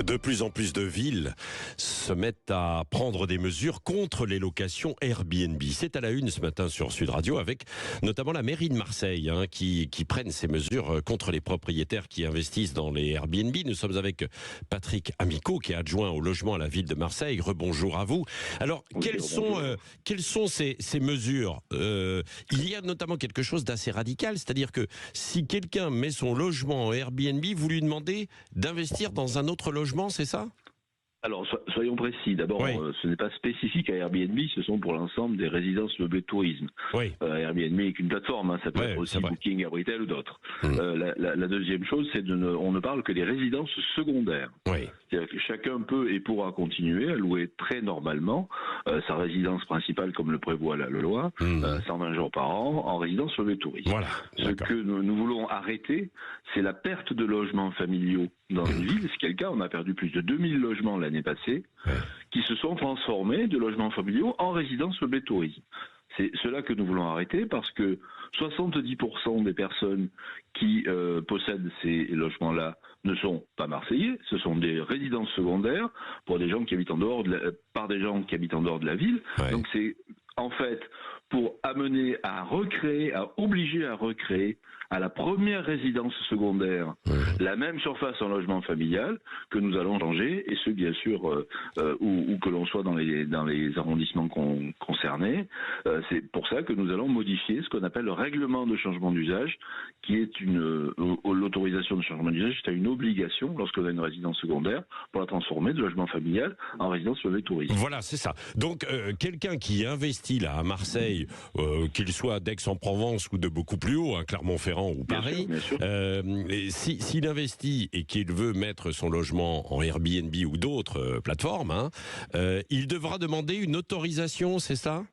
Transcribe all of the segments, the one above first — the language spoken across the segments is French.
De plus en plus de villes se mettent à prendre des mesures contre les locations Airbnb. C'est à la une ce matin sur Sud Radio avec notamment la mairie de Marseille qui prennent ces mesures contre les propriétaires qui investissent dans les Airbnb. Nous sommes avec Patrick Amico qui est adjoint au logement à la ville de Marseille. Rebonjour à vous. Alors, quelles sont ces mesures Il y a notamment quelque chose d'assez radical, c'est-à-dire que si quelqu'un met son logement en Airbnb, vous lui demandez d'investir dans un autre logement, c'est ça ? Alors, soyons précis. D'abord, ce n'est pas spécifique à Airbnb, ce sont pour l'ensemble des résidences meublées de tourisme. Oui. Airbnb est qu'une plateforme, ça peut être aussi Booking, Abritel ou d'autres. La deuxième chose, c'est on ne parle que des résidences secondaires. Oui. C'est-à-dire que chacun peut et pourra continuer à louer très normalement sa résidence principale, comme le prévoit la loi, 120 jours par an, en résidence meublée de tourisme. Voilà. Ce que nous voulons arrêter, c'est la perte de logements familiaux dans une ville. C'est le cas, on a perdu plus de 2000 logements l'année passée, qui se sont transformés de logements familiaux en résidences meublées de tourisme. C'est cela que nous voulons arrêter parce que 70% des personnes qui possèdent ces logements-là ne sont pas marseillais, ce sont des résidences secondaires pour des gens qui habitent en dehors par des gens qui habitent en dehors de la ville. Ouais. Donc c'est en fait pour amener à obliger à recréer à la première résidence secondaire la même surface en logement familial que nous allons changer, et ce bien sûr où que l'on soit dans les arrondissements concernés. C'est pour ça que nous allons modifier ce qu'on appelle le règlement de changement d'usage, qui est l'autorisation de changement d'usage, c'est une obligation lorsqu'on a une résidence secondaire pour la transformer de logement familial en résidence meublée de tourisme. Voilà, c'est ça. Donc quelqu'un qui investit là à Marseille, qu'il soit d'Aix-en-Provence ou de beaucoup plus haut, Clermont-Ferrand ou Paris, bien sûr. S'il investit et qu'il veut mettre son logement en Airbnb ou d'autres plateformes, il devra demander une autorisation, c'est ça ?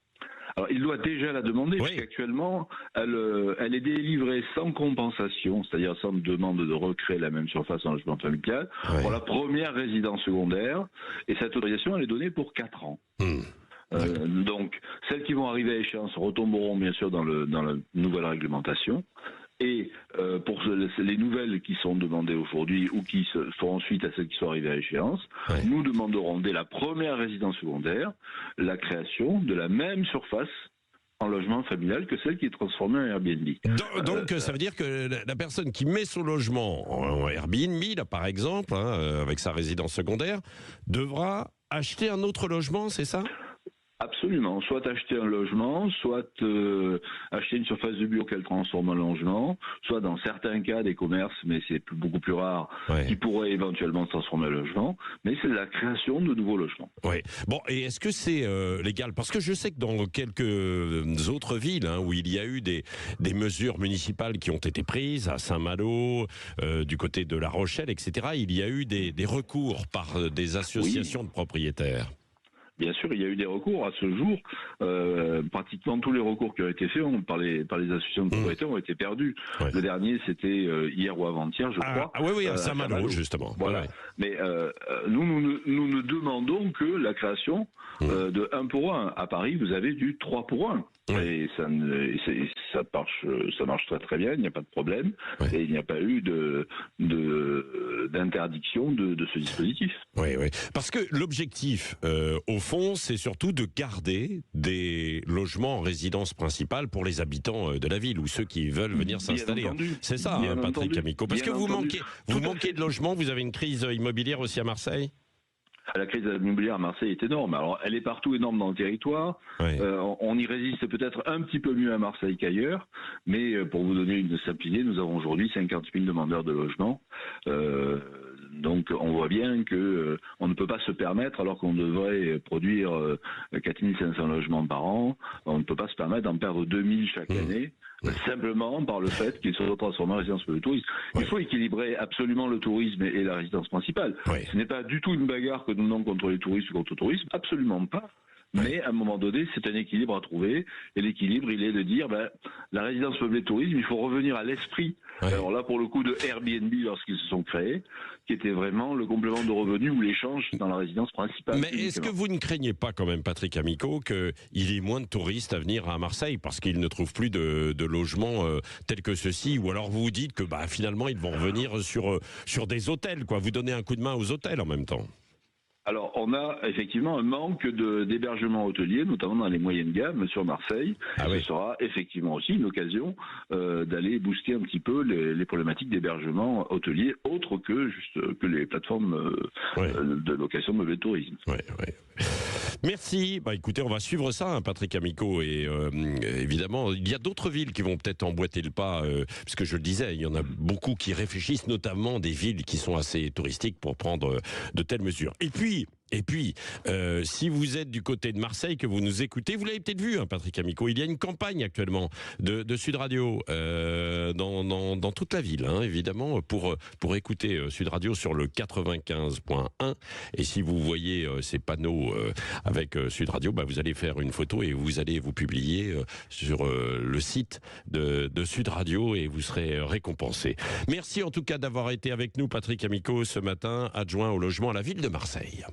Alors, il doit déjà la demander, puisqu'actuellement, elle est délivrée sans compensation, c'est-à-dire sans demande de recréer la même surface en logement familial, pour la première résidence secondaire, et cette autorisation, elle est donnée pour 4 ans. Donc, celles qui vont arriver à échéance retomberont bien sûr dans la nouvelle réglementation. Et pour les nouvelles qui sont demandées aujourd'hui ou qui feront suite à celles qui sont arrivées à échéance, nous demanderons dès la première résidence secondaire la création de la même surface en logement familial que celle qui est transformée en Airbnb. Donc ça veut dire que la personne qui met son logement en Airbnb, là par exemple, avec sa résidence secondaire, devra acheter un autre logement, c'est ça ? Absolument, soit acheter un logement, soit acheter une surface de bureau qu'elle transforme en logement, soit dans certains cas des commerces, mais c'est beaucoup plus rare, qui pourraient éventuellement se transformer en logement, mais c'est la création de nouveaux logements. Oui. Bon, et est-ce que c'est légal ? Parce que je sais que dans quelques autres villes où il y a eu des mesures municipales qui ont été prises, à Saint-Malo, du côté de La Rochelle, etc., il y a eu des recours par des associations de propriétaires. Bien sûr, il y a eu des recours. À ce jour, pratiquement tous les recours qui ont été faits par les associations de propriétaires ont été perdus. Le dernier, c'était hier ou avant-hier, je crois. Oui, à Saint-Malo, justement. Voilà. Mais nous ne demandons que la création de 1 pour 1. À Paris, vous avez du 3 pour 1. Et ça marche très très bien, il n'y a pas de problème. Et il n'y a pas eu d'interdiction de ce dispositif. Oui. Parce que l'objectif, au fond, c'est surtout de garder des logements en résidence principale pour les habitants de la ville ou ceux qui veulent venir s'installer. C'est ça, Patrick Amico. Parce que vous manquez de logements, vous avez une crise immobilière aussi à Marseille ? La crise immobilière à Marseille est énorme. Alors, elle est partout énorme dans le territoire. On y résiste peut-être un petit peu mieux à Marseille qu'ailleurs. Mais pour vous donner une simple idée, nous avons aujourd'hui 50 000 demandeurs de logement. Donc, on voit bien que on ne peut pas se permettre, alors qu'on devrait produire 4 500 logements par an, on ne peut pas se permettre d'en perdre 2000 chaque année. Simplement par le fait qu'ils soient transformés en résidence pour le tourisme. Il faut équilibrer absolument le tourisme et la résidence principale. Ce n'est pas du tout une bagarre que nous menons contre les touristes ou contre le tourisme, absolument pas. Mais à un moment donné, c'est un équilibre à trouver. Et l'équilibre, il est de dire, la résidence meublée tourisme, il faut revenir à l'esprit. Ouais. Alors là, pour le coup, de Airbnb, lorsqu'ils se sont créés, qui était vraiment le complément de revenus ou l'échange dans la résidence principale. Mais est-ce que vous ne craignez pas quand même, Patrick Amico, qu'il y ait moins de touristes à venir à Marseille parce qu'ils ne trouvent plus de logements tels que ceux-ci, ou alors vous vous dites que finalement ils vont revenir sur des hôtels, quoi. Vous donnez un coup de main aux hôtels en même temps. Alors, on a effectivement un manque d'hébergement hôtelier, notamment dans les moyennes gammes sur Marseille. Ce sera effectivement aussi une occasion d'aller booster un petit peu les problématiques d'hébergement hôtelier, autres que les plateformes de location meublé de tourisme. Merci. Écoutez, on va suivre ça, Patrick Amico, et évidemment, il y a d'autres villes qui vont peut-être emboîter le pas, puisque je le disais, il y en a beaucoup qui réfléchissent, notamment des villes qui sont assez touristiques pour prendre de telles mesures. Et puis, si vous êtes du côté de Marseille, que vous nous écoutez, vous l'avez peut-être vu, Patrick Amico, il y a une campagne actuellement de Sud Radio dans toute la ville, évidemment, pour écouter Sud Radio sur le 95.1. Et si vous voyez ces panneaux avec Sud Radio, vous allez faire une photo et vous allez vous publier sur le site de Sud Radio et vous serez récompensé. Merci en tout cas d'avoir été avec nous, Patrick Amico, ce matin, adjoint au logement à la ville de Marseille.